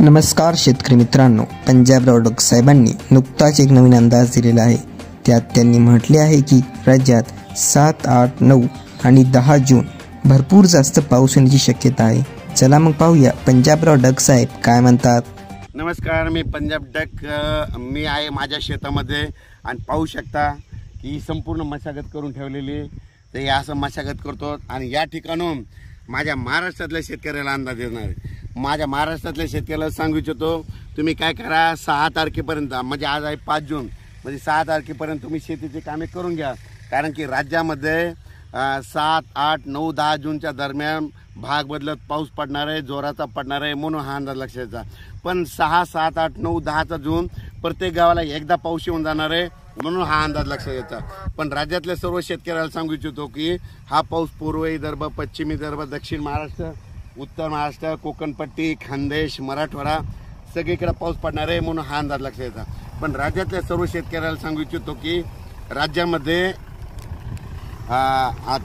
नमस्कार शेतकरी मित्रांनो, पंजाबराव डक साहेबांनी नुकताच एक नवीन अंदाज दिलेला आहे। त्यात त्यांनी म्हटले आहे की राज्यात 7, 8, 9 आणि 10 जून भरपूर जास्त पाऊस होण्याची शक्यता आहे। चला मग पाहूया पंजाबराव डक साहेब काय म्हणतात। नमस्कार, मी पंजाब डक। मी आहे माझ्या शेतामध्ये आणि पाहू शकता की संपूर्ण मशागत करून ठेवलेली। ते असं मशागत करतो आणि या ठिकाणून माझ्या महाराष्ट्रातल्या शेतकऱ्याला अंदाज देणार आहे। माझ्या महाराष्ट्रातल्या शेतकऱ्याला सांगू इच्छितो, तुम्ही काय करा, 6 तारखेपर्यंत, म्हणजे आज आहे 5 जून, म्हणजे 6 तारखेपर्यंत तुम्ही शेतीची कामे करून घ्या। कारण की राज्यामध्ये 7, 8, 9, 10 जूनच्या दरम्यान भाग बदलत पाऊस पडणार आहे, जोराचा पडणार आहे, म्हणून हा अंदाज लक्षात। पण 6, 7, 8, 9, 10 जून प्रत्येक गावाला एकदा पाऊस येऊन जाणार आहे, म्हणून हा अंदाज लक्षात येतो। पण राज्यातल्या सर्व शेतकऱ्याला सांगू इच्छितो की हा पाऊस पूर्व विदर्भ, पश्चिम विदर्भ, दक्षिण महाराष्ट्र, उत्तर महाराष्ट्र, कोकणपट्टी, खानदेश, मराठवाडा सगळीकडे पाऊस पडणार आहे, म्हणून हा अंदाज लक्षात येतो। पण राज्यातल्या सर्व शेतकऱ्याला सांगू इच्छितो की राज्यामध्ये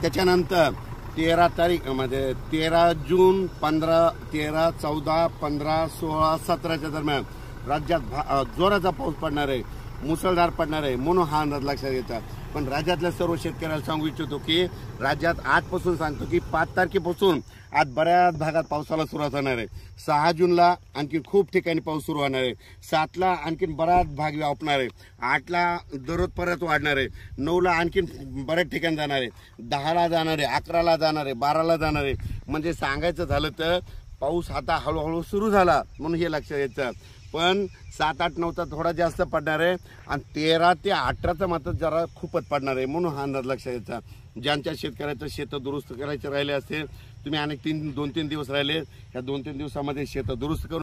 त्याच्यानंतर 13 तारीख म्हणजे 13 जून, 15, 13, 14, 15, 16, 17च्या दरम्यान राज्यात जोराचा पाऊस पडणार आहे, मुसळधार पडणार आहे, म्हणून हा अंदाज लक्षात येतात। पण राज्यातल्या सर्व शेतकऱ्याला सांगू इच्छितो की राज्यात आजपासून सांगतो की 5 तारखेपासून आज बऱ्याच भागात पावसाला सुरुवात होणार आहे। 6 जूनला आणखी खूप ठिकाणी पाऊस सुरू होणार आहे, 7ला आणखी बराच भाग व्यापणार आहे, 8ला दररोज परत वाढणार आहे, 9ला आणखी बऱ्याच ठिकाणी जाणार आहे, 10ला जाणार आहे, 11ला जाणार आहे, 12ला जाणार आहे। म्हणजे सांगायचं झालं तर पाऊस आता हळूहळू सुरू झाला, म्हणून हे लक्षात येतं। पण 7, 8, 9चा थोडा जास्त पडणार आहे आणि 13 ते 18चा मात्र जरा खूपच पडणार आहे, म्हणून हा अंदाज लक्षात येतो। ज्यांच्या शेतकऱ्याचं शेत दुरुस्त करायचे राहिले असेल, तुम्ही अनेक 2-3 दिवस राहिले, या 2-3 दिवसामध्ये शेत दुरुस्त करून